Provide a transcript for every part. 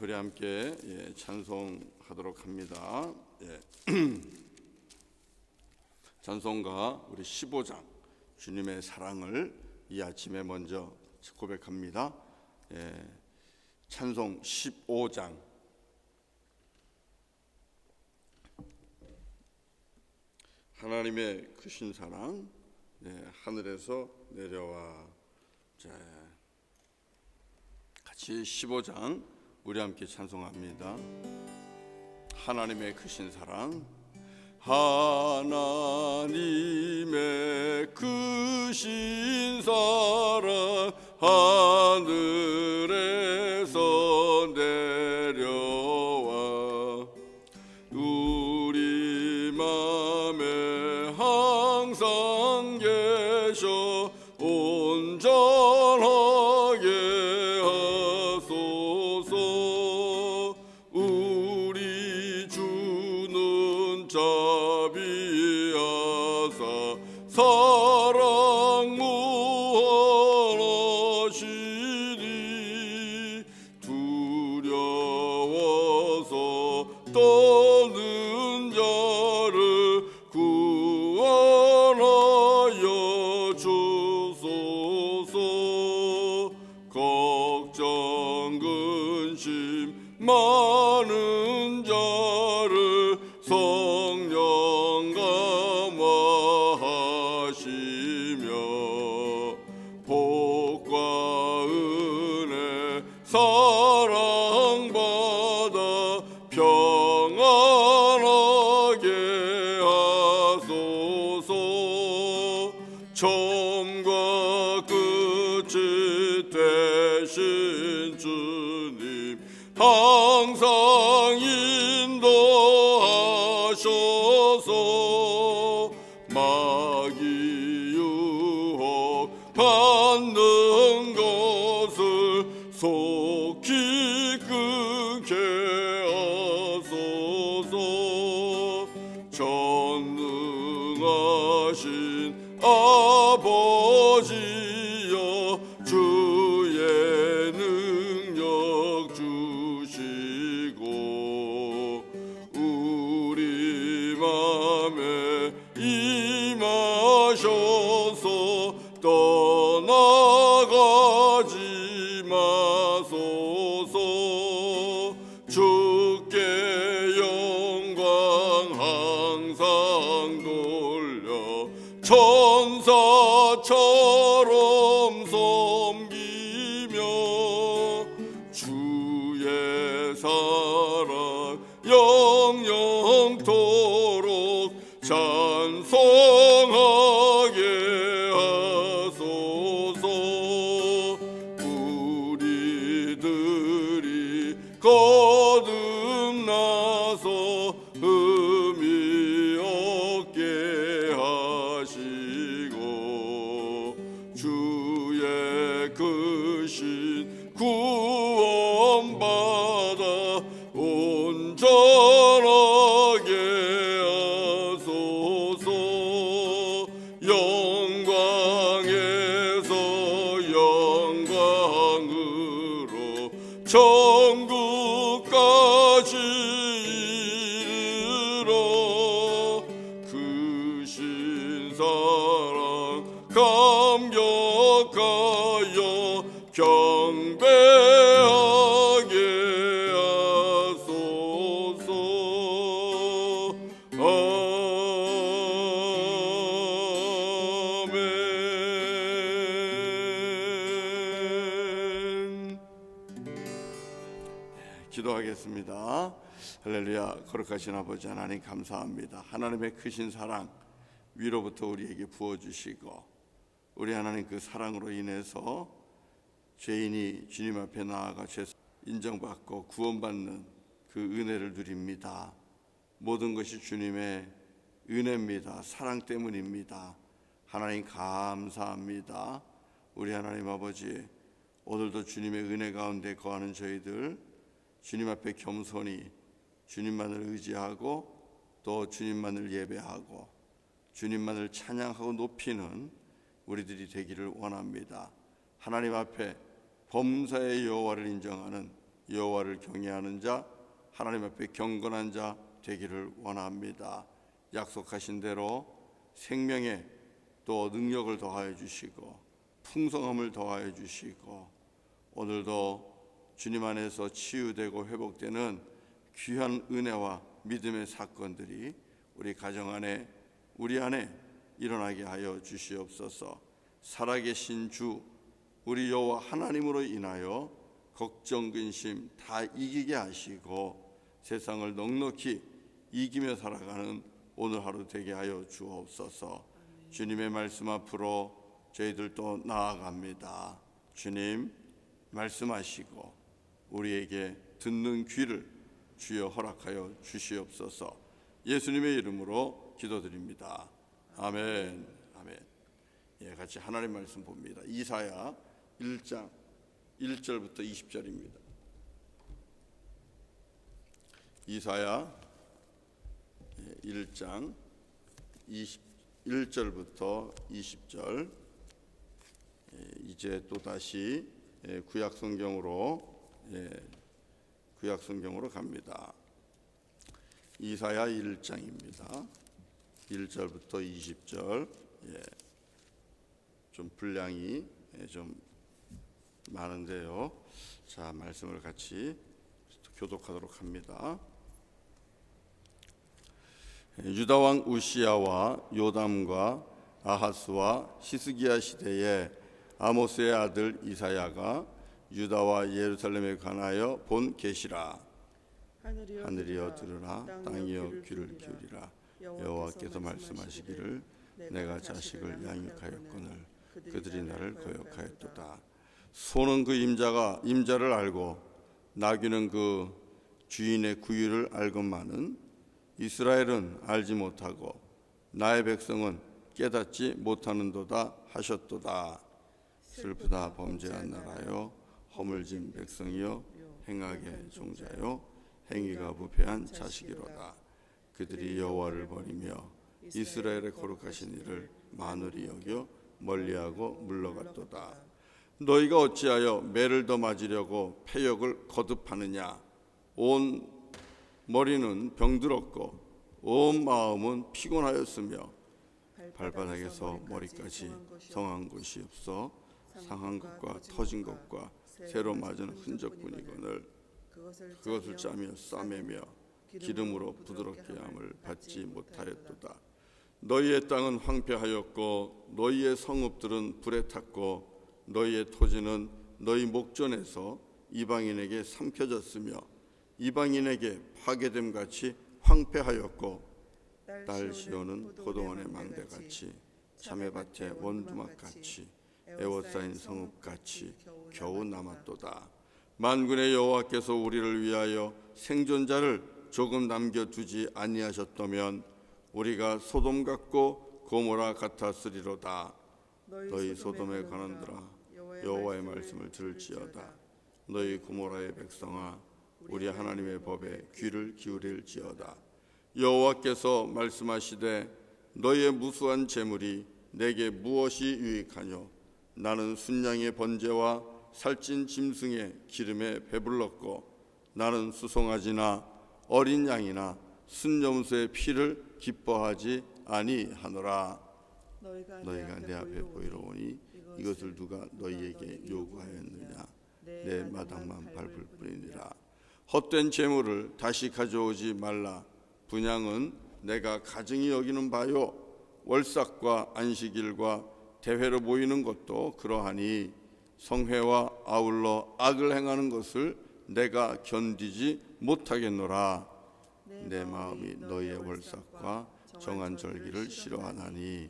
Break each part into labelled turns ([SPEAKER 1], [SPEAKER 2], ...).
[SPEAKER 1] 우리 함께 찬송하도록 합니다. 찬송가 우리 15장 주님의 사랑을 이 아침에 먼저 고백합니다. 찬송 15장 하나님의 크신 사랑 하늘에서 내려와. 같이 15장 우리 함께 찬송합니다. 하나님의 크신 사랑, 하나님의 크신 사랑 하늘에서 내려와 우리 맘에 항상 계셔 온전하게 하소서. 우리 주는 자비하사 사랑 무한하시니 두려워서 떠는 자를 구원하여 주소서. 걱정 근심 많은 자를 성령 감화하시며 복과 은혜 사랑받아 평안하게 하소서. 처음과 끝이 되신 주님 항상 인도하셔서 마귀 유혹 받는 것을 속히 끊게 하소서. 전능하신 아버지여 주의 능력 주시고 우리 맘에 임하셔서 떠나가지 마소서. 주께 영광 항상 돌려 천사처럼 섬기며 주의 사랑 영영토록 찬송하게 하소서. 우리들이 거듭나서 흠이 없게 하시고 주의 크신 구원받아 온전하게 하소서. 영광에서 영광으로 천국까지 이르러 크신 사랑 감격하여 경배하게 하소서. 아멘. 기도하겠습니다. 할렐루야. 거룩하신 아버지 하나님 감사합니다. 하나님의 크신 사랑 위로부터 우리에게 부어주시고 우리 하나님 그 사랑으로 인해서 죄인이 주님 앞에 나아가 죄 인정받고 구원받는 그 은혜를 누립니다. 모든 것이 주님의 은혜입니다. 사랑 때문입니다. 하나님 감사합니다. 우리 하나님 아버지, 오늘도 주님의 은혜 가운데 거하는 저희들 주님 앞에 겸손히 주님만을 의지하고 또 주님만을 예배하고 주님만을 찬양하고 높이는 우리들이 되기를 원합니다. 하나님 앞에 범사의 여호와를 인정하는 여호와를 경외하는 자, 하나님 앞에 경건한 자 되기를 원합니다. 약속하신 대로 생명에 또 능력을 더하여 주시고 풍성함을 더하여 주시고 오늘도 주님 안에서 치유되고 회복되는 귀한 은혜와 믿음의 사건들이 우리 가정 안에 우리 안에 일어나게 하여 주시옵소서. 살아계신 주 우리 여호와 하나님으로 인하여 걱정 근심 다 이기게 하시고 세상을 넉넉히 이기며 살아가는 오늘 하루 되게 하여 주옵소서. 주님의 말씀 앞으로 저희들도 나아갑니다. 주님 말씀하시고 우리에게 듣는 귀를 주여 허락하여 주시옵소서. 예수님의 이름으로 기도드립니다. 아멘. 아멘. 예, 같이 하나님 말씀 봅니다. 이사야 1장 1절부터 20절입니다. 이사야 1장 1절부터 20절. 이제 또 다시 구약 성경으로 갑니다. 이사야 1장입니다. 1절부터 20절. 좀 분량이 좀 많은데요. 자, 말씀을 같이 교독하도록 합니다. 유다 왕 우시야와 요담과 아하스와 히스기야 시대에 아모스의 아들 이사야가 유다와 예루살렘에 관하여 본 계시라. 하늘이여 들으라, 땅이여 귀를 기울이라. 여호와께서 말씀하시기를 내가 자식을 양육하였거늘 그들이 나를 거역하였도다. 소는 그 임자를 알고 나귀는 그 주인의 구유를 알건만은 이스라엘은 알지 못하고 나의 백성은 깨닫지 못하는도다 하셨도다. 슬프다 범죄한 나라여, 허물진 백성이여, 행악의 종자여, 행위가 부패한 자식이로다. 그들이 여호와를 버리며 이스라엘의 거룩하신 이를 만홀히 여겨 멀리하고 물러갔도다. 너희가 어찌하여 매를 더 맞으려고 패역을 거듭하느냐. 온 머리는 병들었고 온 마음은 피곤하였으며 발바닥에서 머리까지 성한 곳이 없어 상한 것과 터진 것과 새로 맞은 흔적뿐이거늘 그것을 짜며 싸매며 기름으로 부드럽게 함을 받지 못하였도다. 너희의 땅은 황폐하였고 너희의 성읍들은 불에 탔고 너희의 토지는 너희 목전에서 이방인에게 삼켜졌으며 이방인에게 파괴됨 같이 황폐하였고 딸 시온은 포도원의 망대같이 자매밭의 원두막같이 에워싸인 성읍같이 겨우 남았도다. 만군의 여호와께서 우리를 위하여 생존자를 조금 남겨두지 아니하셨다면 우리가 소돔 같고 고모라 같았으리로다. 너희 소돔의 관원들아 여호와의 말씀을 들을지어다. 너희 고모라의 백성아 우리 하나님의 법에 귀를 기울일지어다. 여호와께서 말씀하시되 너희의 무수한 재물이 내게 무엇이 유익하뇨. 나는 순양의 번제와 살찐 짐승의 기름에 배불렀고 나는 수송아지나 어린 양이나 순염소의 피를 기뻐하지 아니하노라. 너희가 내 앞에 보이러 오니 이것을 누가 너희에게 요구하였느냐. 내 마당만 밟을 뿐이니라. 헛된 재물을 다시 가져오지 말라. 분향은 내가 가증히 여기는 바요. 월삭과 안식일과 대회로 모이는 것도 그러하니 성회와 아울러 악을 행하는 것을 내가 견디지 못하겠노라. 내 마음이 너희의 월삭과 정한 절기를 싫어하나니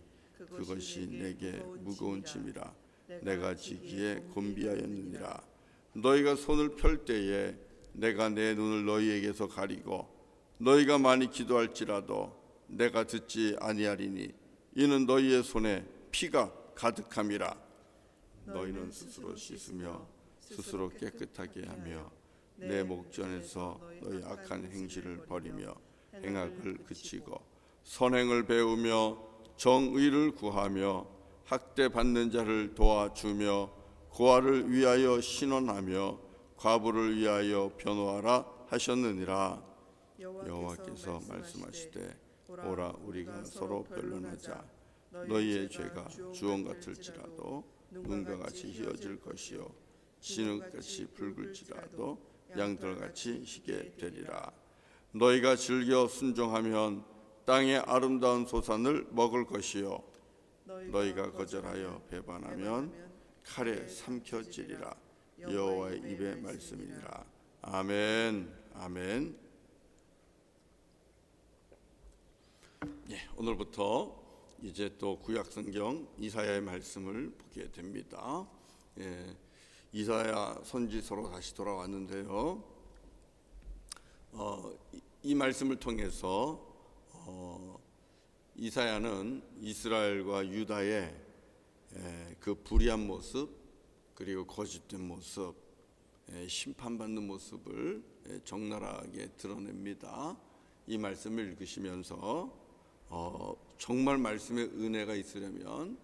[SPEAKER 1] 그것이 내게 무거운 짐이라. 내가 지기에 곤비하였느니라. 너희가 손을 펼 때에 내가 내 눈을 너희에게서 가리고 너희가 많이 기도할지라도 내가 듣지 아니하리니 이는 너희의 손에 피가 가득함이라. 너희는 스스로 씻으며 스스로 깨끗하게 하며 내 목전에서 너희 악한 행실을 버리며 행악을 그치고 선행을 배우며 정의를 구하며 학대받는 자를 도와주며 고아를 위하여 신원하며 과부를 위하여 변호하라 하셨느니라. 여호와께서 말씀하시되 오라 우리가 서로 변론하자. 너희의 죄가 주홍 같을지라도 눈과 같이 희어질 것이요 진흙같이 붉을지라도 양털같이 희게 되리라. 너희가 즐겨 순종하면 땅의 아름다운 소산을 먹을 것이요 너희가 거절하여 배반하면 칼에 삼켜지리라. 여호와의 입의 말씀이니라. 아멘. 아멘. 오늘부터 이제 또 구약성경 이사야의 말씀을 보게 됩니다. 이사야 선지서로 다시 돌아왔는데요. 이 말씀을 통해서 이사야는 이스라엘과 유다의 그 불의한 모습, 그리고 거짓된 모습, 심판받는 모습을 적나라하게 드러냅니다. 이 말씀을 읽으시면서 정말 말씀의 은혜가 있으려면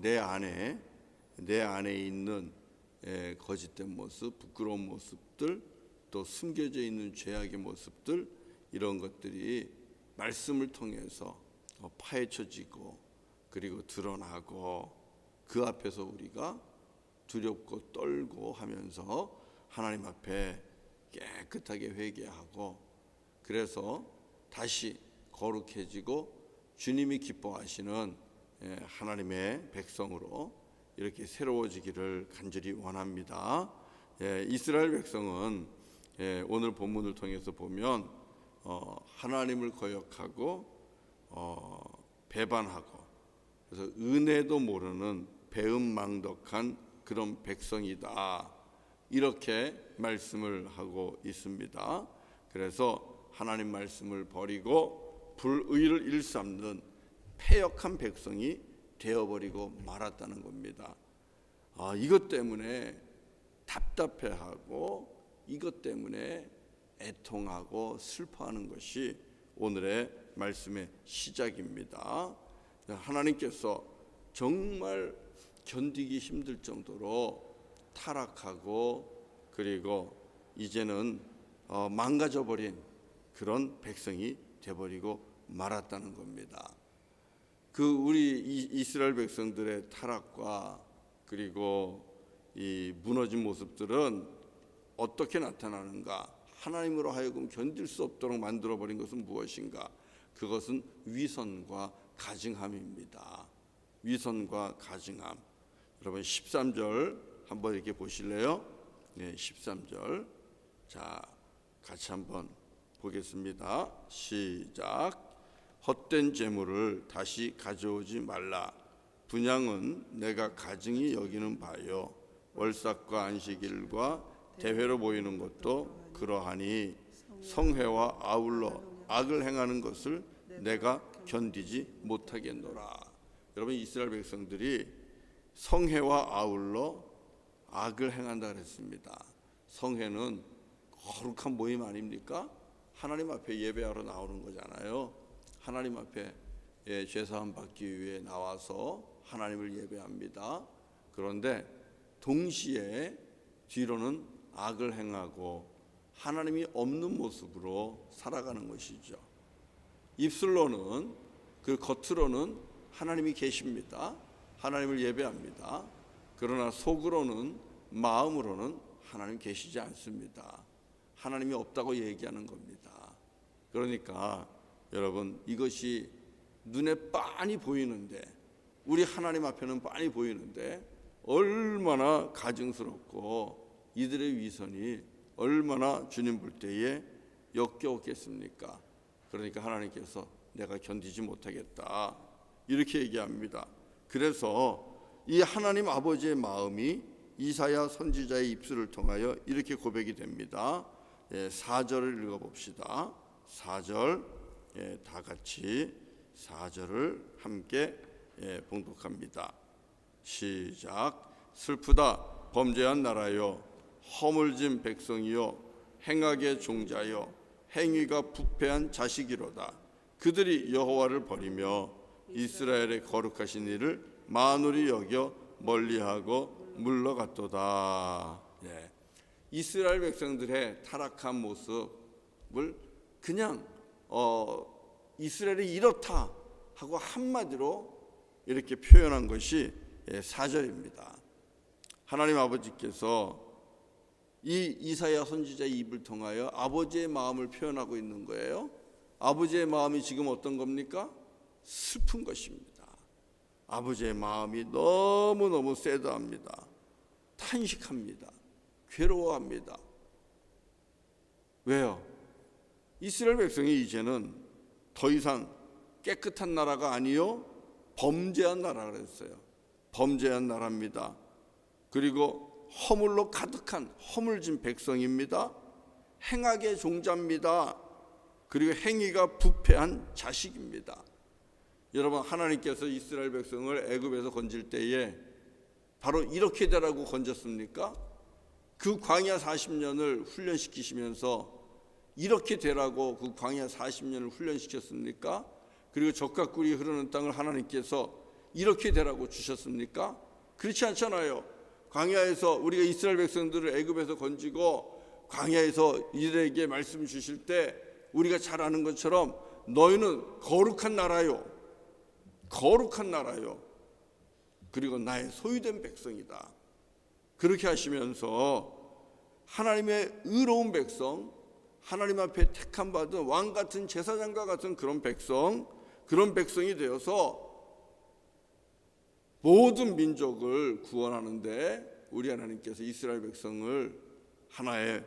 [SPEAKER 1] 내 안에 있는 거짓된 모습, 부끄러운 모습들, 또 숨겨져 있는 죄악의 모습들, 이런 것들이 말씀을 통해서 파헤쳐지고 그리고 드러나고 그 앞에서 우리가 두렵고 떨고 하면서 하나님 앞에 깨끗하게 회개하고 그래서 다시 거룩해지고 주님이 기뻐하시는 하나님의 백성으로 이렇게 새로워지기를 간절히 원합니다. 이스라엘 백성은 오늘 본문을 통해서 보면 하나님을 거역하고 배반하고 그래서 은혜도 모르는 배은망덕한 그런 백성이다, 이렇게 말씀을 하고 있습니다. 그래서 하나님 말씀을 버리고 불의를 일삼는 패역한 백성이 되어버리고 말았다는 겁니다. 이것 때문에 답답해하고 이것 때문에 애통하고 슬퍼하는 것이 오늘의 말씀의 시작입니다. 하나님께서 정말 견디기 힘들 정도로 타락하고 그리고 이제는 망가져버린 그런 백성이 되어버리고 말았다는 겁니다. 우리 이스라엘 백성들의 타락과 그리고 이 무너진 모습들은 어떻게 나타나는가? 하나님으로 하여금 견딜 수 없도록 만들어버린 것은 무엇인가? 그것은 위선과 가증함입니다. 위선과 가증함. 여러분 13절 한번 이렇게 보실래요? 13절. 자, 같이 한번 보겠습니다. 시작. 헛된 재물을 다시 가져오지 말라. 분향은 내가 가증히 여기는 바요. 월삭과 안식일과 대회로 모이는 것도 그러하니 성회와 아울러 악을 행하는 것을 내가 견디지 못하겠노라. 여러분 이스라엘 백성들이 성회와 아울러 악을 행한다 그랬습니다. 성회는 거룩한 모임 아닙니까? 하나님 앞에 예배하러 나오는 거잖아요. 하나님 앞에 죄사함 받기 위해 나와서 하나님을 예배합니다. 그런데 동시에 뒤로는 악을 행하고 하나님이 없는 모습으로 살아가는 것이죠. 입술로는 그 겉으로는 하나님이 계십니다. 하나님을 예배합니다. 그러나 속으로는 마음으로는 하나님 계시지 않습니다. 하나님이 없다고 얘기하는 겁니다. 그러니까 여러분 이것이 눈에 빤히 보이는데 우리 하나님 앞에는 빤히 보이는데 얼마나 가증스럽고 이들의 위선이 얼마나 주님 볼 때에 역겨웠겠습니까? 그러니까 하나님께서 내가 견디지 못하겠다 이렇게 얘기합니다. 그래서 이 하나님 아버지의 마음이 이사야 선지자의 입술을 통하여 이렇게 고백이 됩니다. 4절을 읽어봅시다. 4절 다 같이 4절을 함께 봉독합니다. 시작. 슬프다 범죄한 나라여, 허물진 백성이여, 행악의 종자여, 행위가 부패한 자식이로다. 그들이 여호와를 버리며 이스라엘의 거룩하신 이를 만홀히 여겨 멀리하고 물러갔도다. 이스라엘 백성들의 타락한 모습을 그냥 이스라엘이 이렇다 하고 한마디로 이렇게 표현한 것이 4절입니다. 하나님 아버지께서 이 이사야 선지자의 입을 통하여 아버지의 마음을 표현하고 있는 거예요. 아버지의 마음이 지금 어떤 겁니까? 슬픈 것입니다. 아버지의 마음이 너무너무 쎄드합니다. 탄식합니다. 괴로워합니다. 왜요? 이스라엘 백성이 이제는 더 이상 깨끗한 나라가 아니요 범죄한 나라가 됐어요. 범죄한 나라입니다. 그리고 허물로 가득한 허물진 백성입니다. 행악의 종자입니다. 그리고 행위가 부패한 자식입니다. 여러분, 하나님께서 이스라엘 백성을 애굽에서 건질 때에 바로 이렇게 되라고 건졌습니까? 그 광야 40년을 훈련시키시면서 이렇게 되라고 그 광야 40년을 훈련시켰습니까? 그리고 젖과 꿀이 흐르는 땅을 하나님께서 이렇게 되라고 주셨습니까? 그렇지 않잖아요. 광야에서 우리가 이스라엘 백성들을 애굽에서 건지고 광야에서 이들에게 말씀 주실 때 우리가 잘 아는 것처럼 너희는 거룩한 나라요, 거룩한 나라요, 그리고 나의 소유된 백성이다. 그렇게 하시면서 하나님의 의로운 백성, 하나님 앞에 택함 받은 왕 같은 제사장과 같은 그런 백성이 되어서 모든 민족을 구원하는데 우리 하나님께서 이스라엘 백성을 하나의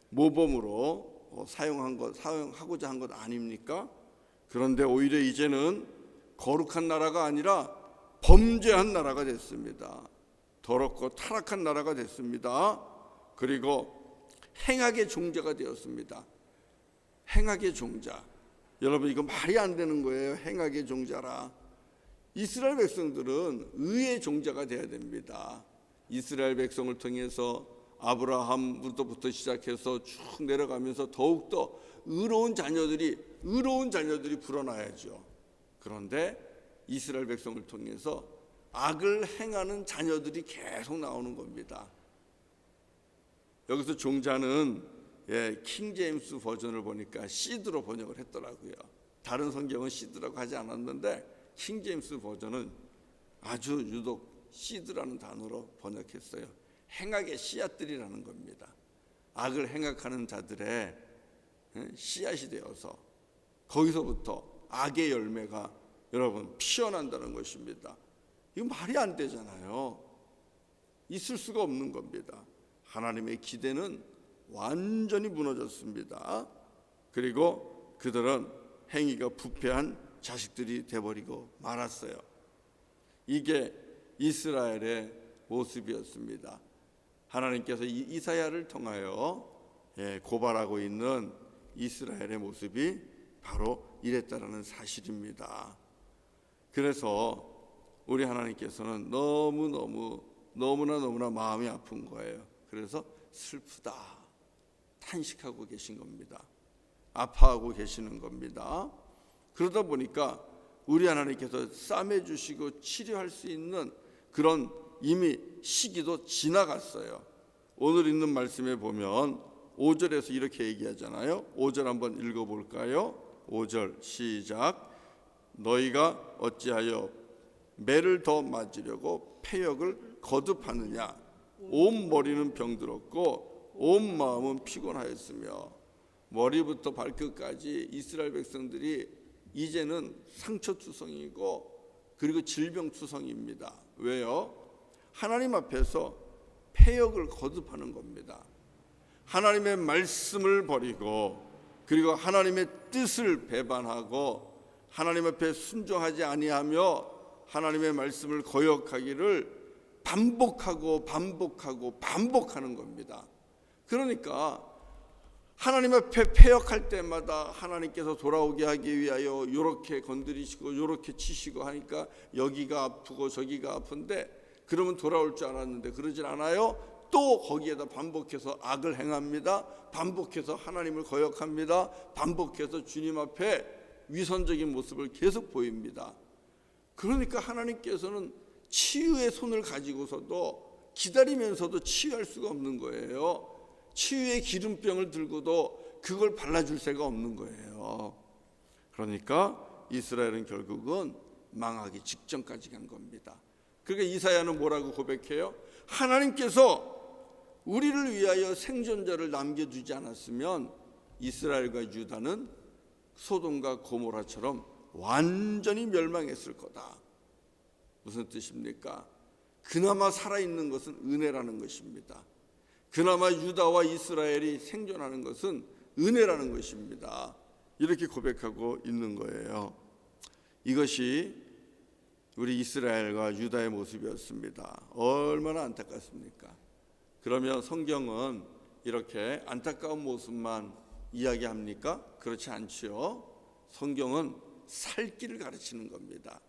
[SPEAKER 1] 모범으로 사용하고자 한 것 아닙니까? 그런데 오히려 이제는 거룩한 나라가 아니라 범죄한 나라가 됐습니다. 더럽고 타락한 나라가 됐습니다. 그리고 행악의 종자가 되었습니다. 행악의 종자. 여러분, 이거 말이 안 되는 거예요. 행악의 종자라. 이스라엘 백성들은 의의 종자가 되어야 됩니다. 이스라엘 백성을 통해서 아브라함부터 시작해서 쭉 내려가면서 더욱더 의로운 자녀들이 불어나야죠. 그런데 이스라엘 백성을 통해서 악을 행하는 자녀들이 계속 나오는 겁니다. 여기서 종자는 킹 제임스 버전을 보니까 시드로 번역을 했더라고요. 다른 성경은 시드라고 하지 않았는데 킹 제임스 버전은 아주 유독 시드라는 단어로 번역했어요. 행악의 씨앗들이라는 겁니다. 악을 행악하는 자들의 씨앗이 되어서 거기서부터 악의 열매가 여러분 피어난다는 것입니다. 이거 말이 안 되잖아요. 있을 수가 없는 겁니다. 하나님의 기대는 완전히 무너졌습니다. 그리고 그들은 행위가 부패한 자식들이 돼버리고 말았어요. 이게 이스라엘의 모습이었습니다. 하나님께서 이사야를 통하여 고발하고 있는 이스라엘의 모습이 바로 이랬다라는 사실입니다. 그래서 우리 하나님께서는 너무나 마음이 아픈 거예요. 그래서 슬프다, 탄식하고 계신 겁니다. 아파하고 계시는 겁니다. 그러다 보니까 우리 하나님께서 싸매주시고 치료할 수 있는 그런 이미 시기도 지나갔어요. 오늘 있는 말씀에 보면 5절에서 이렇게 얘기하잖아요. 5절 한번 읽어볼까요? 5절 시작. 너희가 어찌하여 매를 더 맞으려고 패역을 거듭하느냐. 온 머리는 병들었고 온 마음은 피곤하였으며. 머리부터 발끝까지 이스라엘 백성들이 이제는 상처투성이고 그리고 질병투성입니다. 왜요? 하나님 앞에서 패역을 거듭하는 겁니다. 하나님의 말씀을 버리고 그리고 하나님의 뜻을 배반하고 하나님 앞에 순종하지 아니하며 하나님의 말씀을 거역하기를 반복하는 겁니다. 그러니까 하나님 앞에 패역할 때마다 하나님께서 돌아오게 하기 위하여 이렇게 건드리시고 이렇게 치시고 하니까 여기가 아프고 저기가 아픈데 그러면 돌아올 줄 알았는데 그러질 않아요. 또 거기에다 반복해서 악을 행합니다. 반복해서 하나님을 거역합니다. 반복해서 주님 앞에 위선적인 모습을 계속 보입니다. 그러니까 하나님께서는 치유의 손을 가지고서도 기다리면서도 치유할 수가 없는 거예요. 치유의 기름병을 들고도 그걸 발라줄 새가 없는 거예요. 그러니까 이스라엘은 결국은 망하기 직전까지 간 겁니다. 그러니까 이사야는 뭐라고 고백해요? 하나님께서 우리를 위하여 생존자를 남겨두지 않았으면 이스라엘과 유다는 소돔과 고모라처럼 완전히 멸망했을 거다. 무슨 뜻입니까? 그나마 살아있는 것은 은혜라는 것입니다. 그나마 유다와 이스라엘이 생존하는 것은 은혜라는 것입니다. 이렇게 고백하고 있는 거예요. 이것이 우리 이스라엘과 유다의 모습이었습니다. 얼마나 안타깝습니까? 그러면 성경은 이렇게 안타까운 모습만 이야기합니까? 그렇지 않지요. 성경은 살 길을 가르치는 겁니다.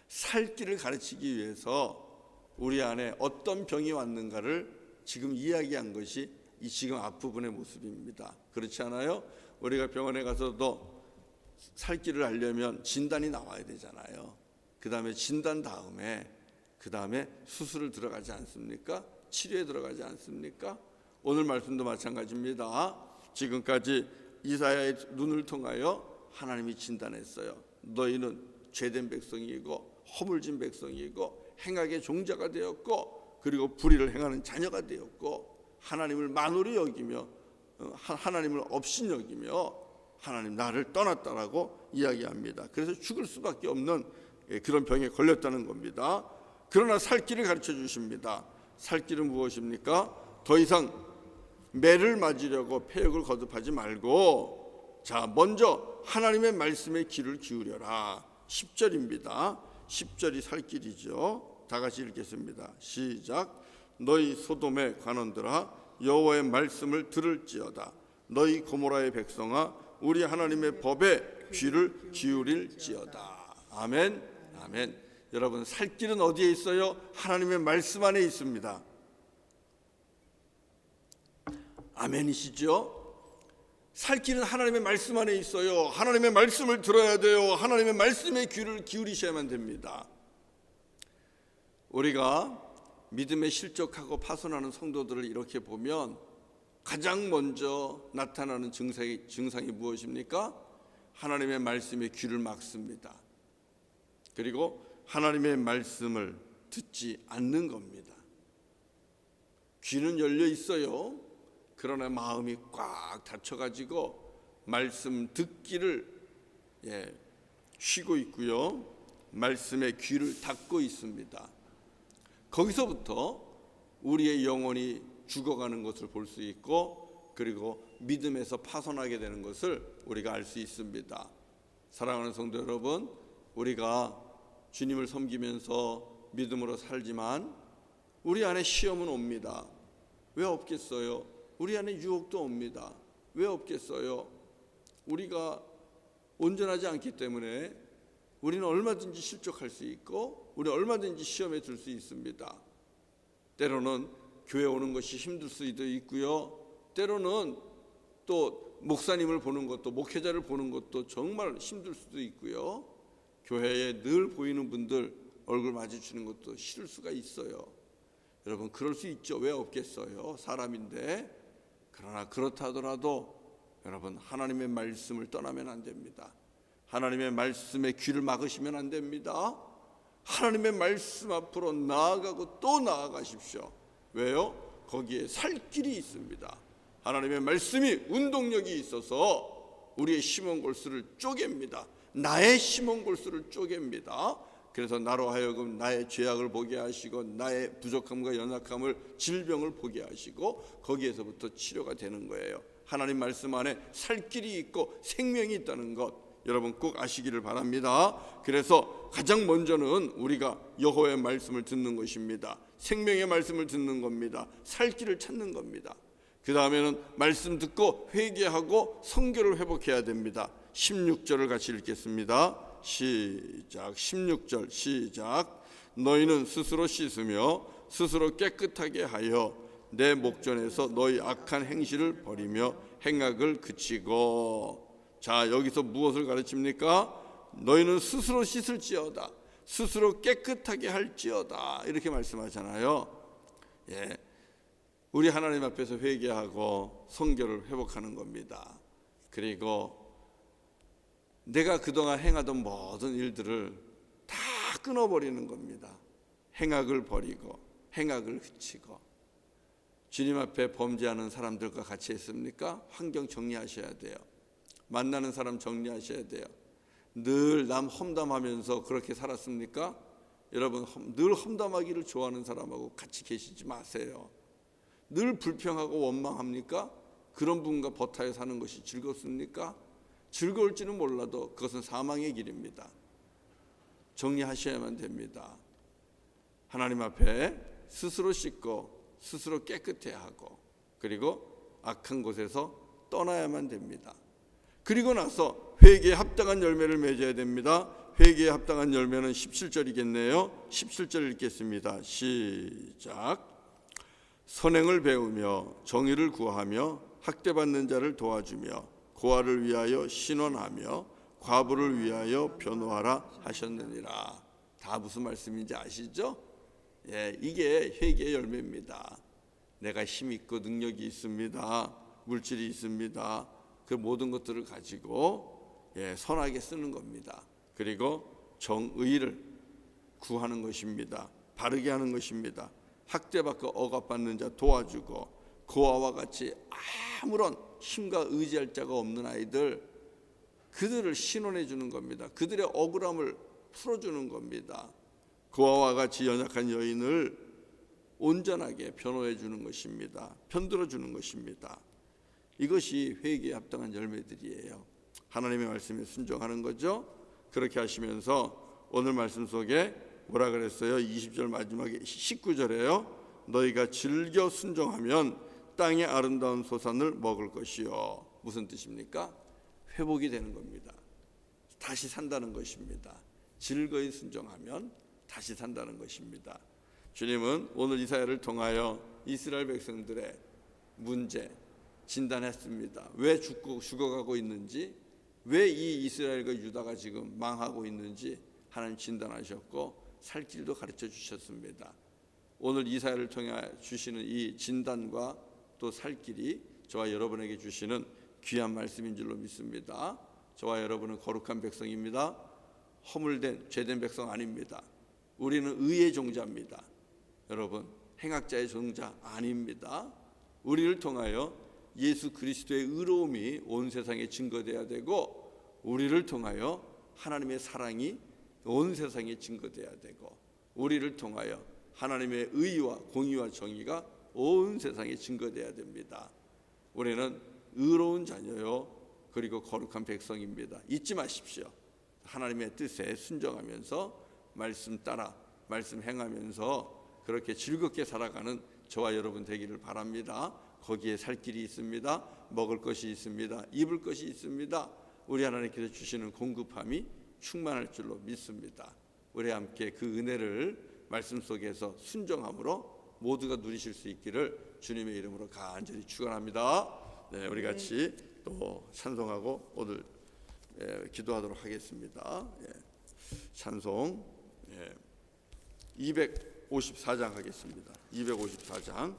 [SPEAKER 1] 살 길을 가르치기 위해서 우리 안에 어떤 병이 왔는가를 지금 이야기한 것이 이 지금 앞부분의 모습입니다. 그렇지 않아요? 우리가 병원에 가서도 살 길을 알려면 진단이 나와야 되잖아요. 그 다음에 진단 다음에 수술을 들어가지 않습니까? 치료에 들어가지 않습니까? 오늘 말씀도 마찬가지입니다. 지금까지 이사야의 눈을 통하여 하나님이 진단했어요. 너희는 죄된 백성이고 허물진 백성이고 행악의 종자가 되었고 그리고 불의를 행하는 자녀가 되었고 하나님을 만홀히 여기며 하나님을 업신여기며 하나님 나를 떠났다라고 이야기합니다. 그래서 죽을 수밖에 없는 그런 병에 걸렸다는 겁니다. 그러나 살 길을 가르쳐 주십니다. 살 길은 무엇입니까? 더 이상 매를 맞으려고 패역을 거듭하지 말고 자 먼저 하나님의 말씀에 귀를 기울여라. 10절입니다. 10절이 살 길이죠. 다 같이 읽겠습니다. 시작. 너희 소돔의 관원들아 여호와의 말씀을 들을지어다. 너희 고모라의 백성아 우리 하나님의 법에 귀를 기울일지어다. 아멘. 아멘. 여러분 살 길은 어디에 있어요? 하나님의 말씀 안에 있습니다. 아멘이시죠? 살 길은 하나님의 말씀 안에 있어요. 하나님의 말씀을 들어야 돼요. 하나님의 말씀에 귀를 기울이셔야만 됩니다. 우리가 믿음에 실족하고 파손하는 성도들을 이렇게 보면 가장 먼저 나타나는 증상이 무엇입니까? 하나님의 말씀에 귀를 막습니다. 그리고 하나님의 말씀을 듣지 않는 겁니다. 귀는 열려 있어요. 그러나 마음이 꽉 닫혀가지고 말씀 듣기를 쉬고 있고요. 말씀에 귀를 닫고 있습니다. 거기서부터 우리의 영혼이 죽어가는 것을 볼 수 있고 그리고 믿음에서 파손하게 되는 것을 우리가 알 수 있습니다. 사랑하는 성도 여러분, 우리가 주님을 섬기면서 믿음으로 살지만 우리 안에 시험은 옵니다. 왜 없겠어요? 우리 안에 유혹도 옵니다. 왜 없겠어요? 우리가 온전하지 않기 때문에 우리는 얼마든지 실족할 수 있고 우리는 얼마든지 시험에 들 수 있습니다. 때로는 교회 오는 것이 힘들 수도 있고요. 때로는 또 목사님을 보는 것도 목회자를 보는 것도 정말 힘들 수도 있고요. 교회에 늘 보이는 분들 얼굴 마주치는 것도 싫을 수가 있어요. 여러분 그럴 수 있죠. 왜 없겠어요? 사람인데. 그러나 그렇다 하더라도 여러분 하나님의 말씀을 떠나면 안 됩니다. 하나님의 말씀에 귀를 막으시면 안 됩니다. 하나님의 말씀 앞으로 나아가고 또 나아가십시오. 왜요? 거기에 살 길이 있습니다. 하나님의 말씀이 운동력이 있어서 우리의 심은 골수를 쪼갭니다. 나의 심은 골수를 쪼갭니다. 그래서 나로 하여금 나의 죄악을 보게 하시고 나의 부족함과 연약함을 질병을 보게 하시고 거기에서부터 치료가 되는 거예요. 하나님 말씀 안에 살 길이 있고 생명이 있다는 것 여러분 꼭 아시기를 바랍니다. 그래서 가장 먼저는 우리가 여호와의 말씀을 듣는 것입니다. 생명의 말씀을 듣는 겁니다. 살 길을 찾는 겁니다. 그 다음에는 말씀 듣고 회개하고 성결을 회복해야 됩니다. 16절을 같이 읽겠습니다. 시작. 16절 시작. 너희는 스스로 씻으며 스스로 깨끗하게 하여 내 목전에서 너희 악한 행실을 버리며 행악을 그치고. 자, 여기서 무엇을 가르칩니까? 너희는 스스로 씻을지어다. 스스로 깨끗하게 할지어다. 이렇게 말씀하잖아요. 우리 하나님 앞에서 회개하고 성결을 회복하는 겁니다. 그리고 내가 그동안 행하던 모든 일들을 다 끊어버리는 겁니다. 행악을 버리고 행악을 그치고. 주님 앞에 범죄하는 사람들과 같이 했습니까? 환경 정리하셔야 돼요. 만나는 사람 정리하셔야 돼요. 늘 남 험담하면서 그렇게 살았습니까? 여러분, 늘 험담하기를 좋아하는 사람하고 같이 계시지 마세요. 늘 불평하고 원망합니까? 그런 분과 버타에 사는 것이 즐겁습니까? 즐거울지는 몰라도 그것은 사망의 길입니다. 정리하셔야만 됩니다. 하나님 앞에 스스로 씻고 스스로 깨끗해야 하고, 그리고 악한 곳에서 떠나야만 됩니다. 그리고 나서 회개에 합당한 열매를 맺어야 됩니다. 회개에 합당한 열매는 17절이겠네요. 17절 읽겠습니다. 시작. 선행을 배우며 정의를 구하며 학대받는 자를 도와주며 고아를 위하여 신원하며 과부를 위하여 변호하라 하셨느니라. 다 무슨 말씀인지 아시죠? 이게 회개의 열매입니다. 내가 힘이 있고 능력이 있습니다. 물질이 있습니다. 그 모든 것들을 가지고 선하게 쓰는 겁니다. 그리고 정의를 구하는 것입니다. 바르게 하는 것입니다. 학대받고 억압받는 자 도와주고, 고아와 같이 아무런 힘과 의지할 자가 없는 아이들, 그들을 신원해 주는 겁니다. 그들의 억울함을 풀어주는 겁니다. 고아와 같이 연약한 여인을 온전하게 변호해 주는 것입니다. 편들어 주는 것입니다. 이것이 회개에 합당한 열매들이에요. 하나님의 말씀에 순종하는 거죠. 그렇게 하시면서 오늘 말씀 속에 뭐라 그랬어요? 20절 마지막에 19절에요. 너희가 즐겨 순종하면 땅의 아름다운 소산을 먹을 것이요. 무슨 뜻입니까? 회복이 되는 겁니다. 다시 산다는 것입니다. 즐거이 순종하면 다시 산다는 것입니다. 주님은 오늘 이사야를 통하여 이스라엘 백성들의 문제 진단했습니다. 왜 죽어가고 있는지, 왜 이 이스라엘과 유다가 지금 망하고 있는지 하나님 진단하셨고 살 길도 가르쳐 주셨습니다. 오늘 이사야를 통해 주시는 이 진단과 또 살 길이 저와 여러분에게 주시는 귀한 말씀인 줄로 믿습니다. 저와 여러분은 거룩한 백성입니다. 허물된 죄된 백성 아닙니다. 우리는 의의 종자입니다. 여러분, 행악자의 종자 아닙니다. 우리를 통하여 예수 그리스도의 의로움이 온 세상에 증거돼야 되고, 우리를 통하여 하나님의 사랑이 온 세상에 증거돼야 되고, 우리를 통하여 하나님의 의와 공의와 정의가 온 세상에 증거돼야 됩니다. 우리는 의로운 자녀요, 그리고 거룩한 백성입니다. 잊지 마십시오. 하나님의 뜻에 순종하면서 말씀 따라 말씀 행하면서 그렇게 즐겁게 살아가는 저와 여러분 되기를 바랍니다. 거기에 살 길이 있습니다. 먹을 것이 있습니다. 입을 것이 있습니다. 우리 하나님께서 주시는 공급함이 충만할 줄로 믿습니다. 우리 함께 그 은혜를 말씀 속에서 순종함으로 모두가 누리실 수 있기를 주님의 이름으로 간절히 축원합니다. 네, 우리 같이 또 찬송하고 오늘 기도하도록 하겠습니다. 찬송 254장 하겠습니다. 254장.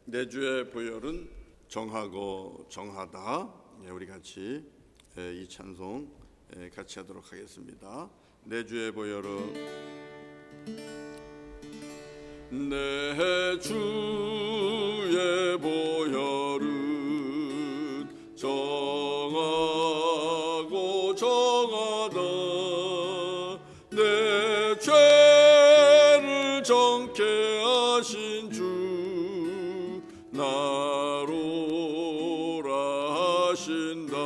[SPEAKER 1] 내 주의 보혈은 정하고 정하다. 우리 같이 이 찬송 같이 하도록 하겠습니다. 내 주의 보혈은 내 주의 보혈은 정하고 정하다. 내 죄를 정케 하신 주 나로라 하신다.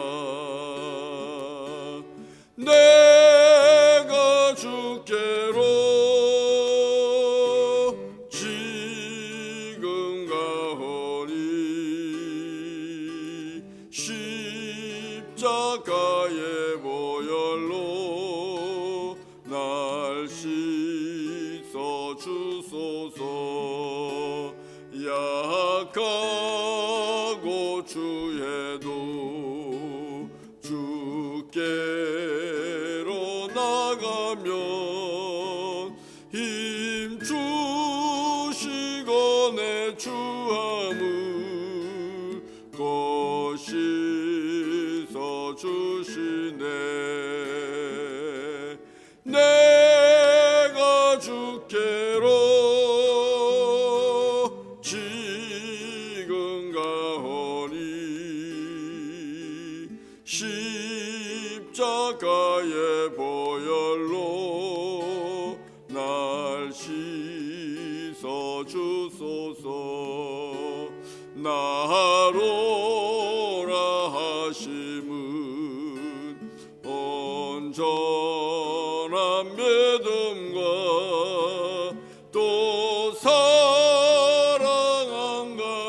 [SPEAKER 1] 내가 주께로 지금 가오니 십자가의 보혈로 날 씻어 주소서. 약하고 주에도 주께 주께로 지금 가오니 십자가의 보혈로 날 씻어 주소서. 나로라 하심은 온전한 믿음과 또 사랑함과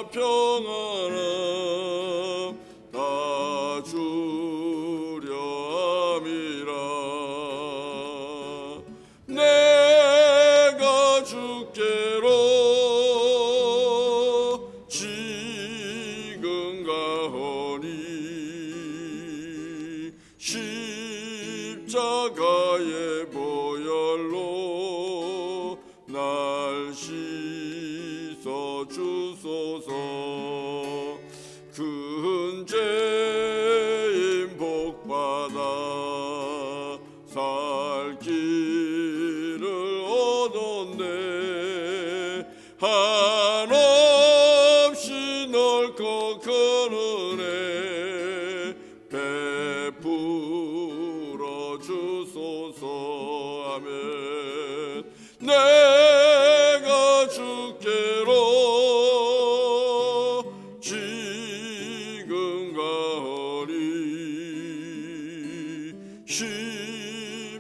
[SPEAKER 1] 평안함 다 주려 함이라. 내가 주께로 지금 가오니 십자가의 보혈로 날 씻어 주소서. 큰 죄인 복받아 살 길을 얻었네. 한없이 넓고 큰 은혜 베풀어 주소서. 아멘. 내가 주께로 지금 가오니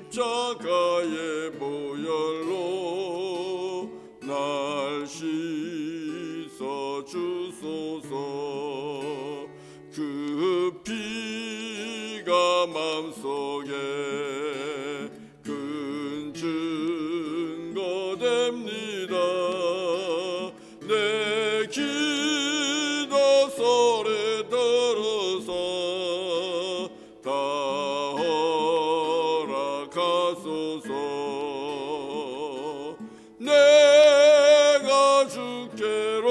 [SPEAKER 1] 십자가의 보혈로 날 씻어 주소서. 그 피가 마음속에 큰 증거 됩니다. 내 기도 소리 들어서 다 허락하소서. 내가 주께로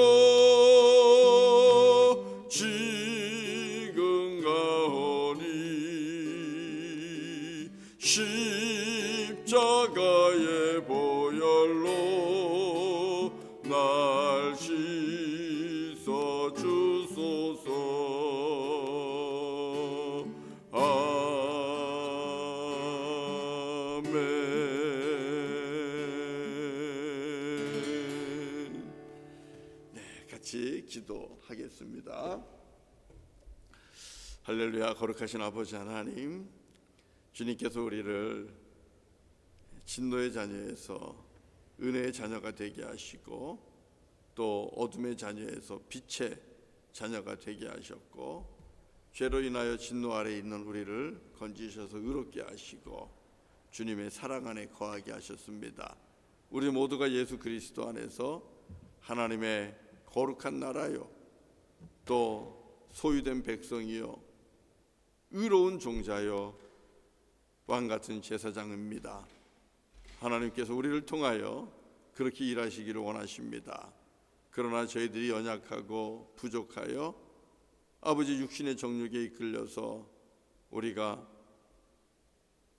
[SPEAKER 1] 지금 가오니 십자가의 보혈로 날 씻어 주소서. 아멘. 네, 같이 기도하겠습니다. 할렐루야. 거룩하신 아버지 하나님, 주님께서 우리를 진노의 자녀에서 은혜의 자녀가 되게 하시고 또 어둠의 자녀에서 빛의 자녀가 되게 하셨고 죄로 인하여 진노 아래 있는 우리를 건지셔서 의롭게 하시고 주님의 사랑 안에 거하게 하셨습니다. 우리 모두가 예수 그리스도 안에서 하나님의 거룩한 나라요 또 소유된 백성이요 의로운 종자요 왕같은 제사장입니다. 하나님께서 우리를 통하여 그렇게 일하시기를 원하십니다. 그러나 저희들이 연약하고 부족하여 아버지 육신의 정욕에 이끌려서 우리가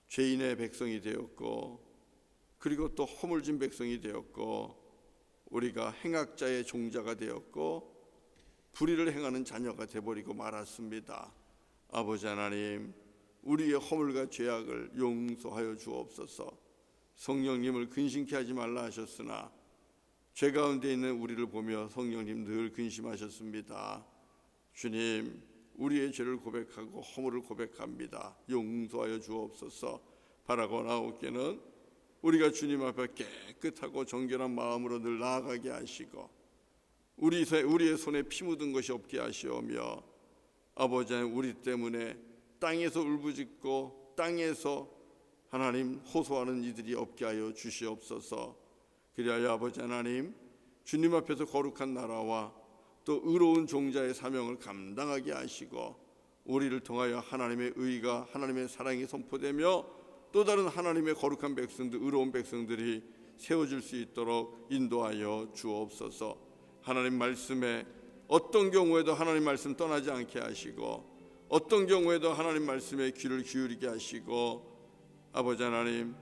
[SPEAKER 1] 죄인의 백성이 되었고 그리고 또 허물진 백성이 되었고 우리가 행악자의 종자가 되었고 불의를 행하는 자녀가 되어버리고 말았습니다. 아버지 하나님, 우리의 허물과 죄악을 용서하여 주옵소서. 성령님을 근심케 하지 말라 하셨으나 죄 가운데 있는 우리를 보며 성령님 늘 근심하셨습니다. 주님, 우리의 죄를 고백하고 허물을 고백합니다. 용서하여 주옵소서. 바라고 나오기는 우리가 주님 앞에 깨끗하고 정결한 마음으로 늘 나아가게 하시고 우리의 손에 피 묻은 것이 없게 하시오며 아버지 하나님, 우리 때문에 땅에서 울부짖고 땅에서 하나님 호소하는 이들이 없게 하여 주시옵소서. 그리하여 아버지 하나님, 주님 앞에서 거룩한 나라와 또 의로운 종자의 사명을 감당하게 하시고 우리를 통하여 하나님의 의가 하나님의 사랑이 선포되며 또 다른 하나님의 거룩한 백성들, 의로운 백성들이 세워질 수 있도록 인도하여 주옵소서. 하나님 말씀에 어떤 경우에도 하나님 말씀 떠나지 않게 하시고 어떤 경우에도 하나님 말씀에 귀를 기울이게 하시고 아버지 하나님,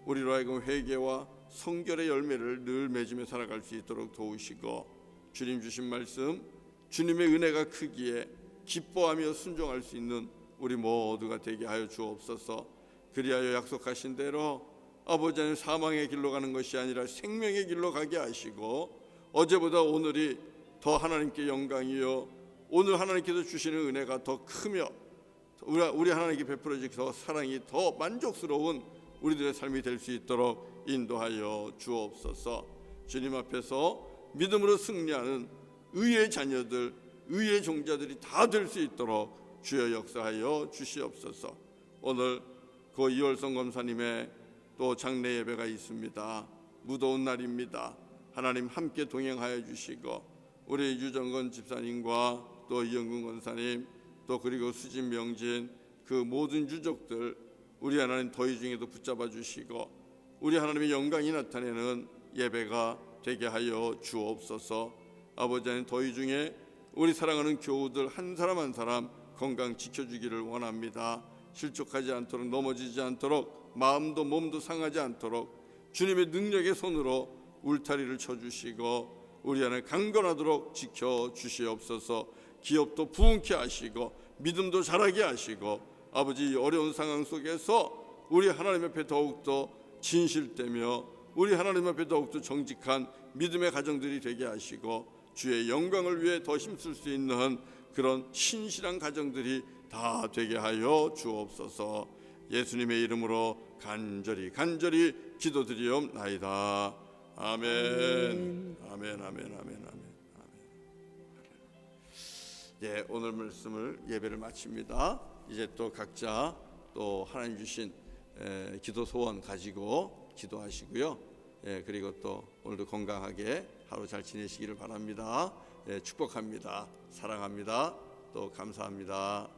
[SPEAKER 1] 우리로 하여금 회개와 성결의 열매를 늘 맺으며 살아갈 수 있도록 도우시고, 주님 주신 말씀, 주님의 은혜가 크기에 기뻐하며 순종할 수 있는 우리 모두가 되게 하여 주옵소서. 그리하여 약속하신 대로 아버지 하나님, 사망의 길로 가는 것이 아니라 생명의 길로 가게 하시고, 어제보다 오늘이 더 하나님께 영광이요, 오늘 하나님께서 주시는 은혜가 더 크며 우리 하나님께 베풀어지서 사랑이 더 만족스러운 우리들의 삶이 될 수 있도록 인도하여 주옵소서. 주님 앞에서 믿음으로 승리하는 의의 자녀들, 의의 종자들이 다 될 수 있도록 주여 역사하여 주시옵소서. 오늘 고 이월성 검사님의 또 장례 예배가 있습니다. 무더운 날입니다. 하나님 함께 동행하여 주시고, 우리 유정건 집사님과 또 이영근 권사님, 또 그리고 수진 명진, 그 모든 유족들 우리 하나님 더위 중에도 붙잡아 주시고, 우리 하나님의 영광이 나타내는 예배가 되게 하여 주옵소서. 아버지 하나님, 더위 중에 우리 사랑하는 교우들 한 사람 한 사람 건강 지켜주기를 원합니다. 실족하지 않도록, 넘어지지 않도록, 마음도 몸도 상하지 않도록 주님의 능력의 손으로 울타리를 쳐주시고, 우리 안에 강건하도록 지켜주시옵소서. 기업도 부흥케 하시고 믿음도 자라게 하시고, 아버지 어려운 상황 속에서 우리 하나님 앞에 더욱더 진실되며 우리 하나님 앞에 더욱더 정직한 믿음의 가정들이 되게 하시고, 주의 영광을 위해 더 힘쓸 수 있는 그런 신실한 가정들이 다 되게 하여 주옵소서. 예수님의 이름으로 간절히 기도드리옵나이다. 아멘. 아멘. 아멘. 아멘. 아멘. 예, 오늘 말씀을 예배를 마칩니다. 이제 또 각자 또 하나님 주신 기도 소원 가지고 기도하시고요. 예, 그리고 또 오늘도 건강하게 하루 잘 지내시기를 바랍니다. 예, 축복합니다. 사랑합니다. 또 감사합니다.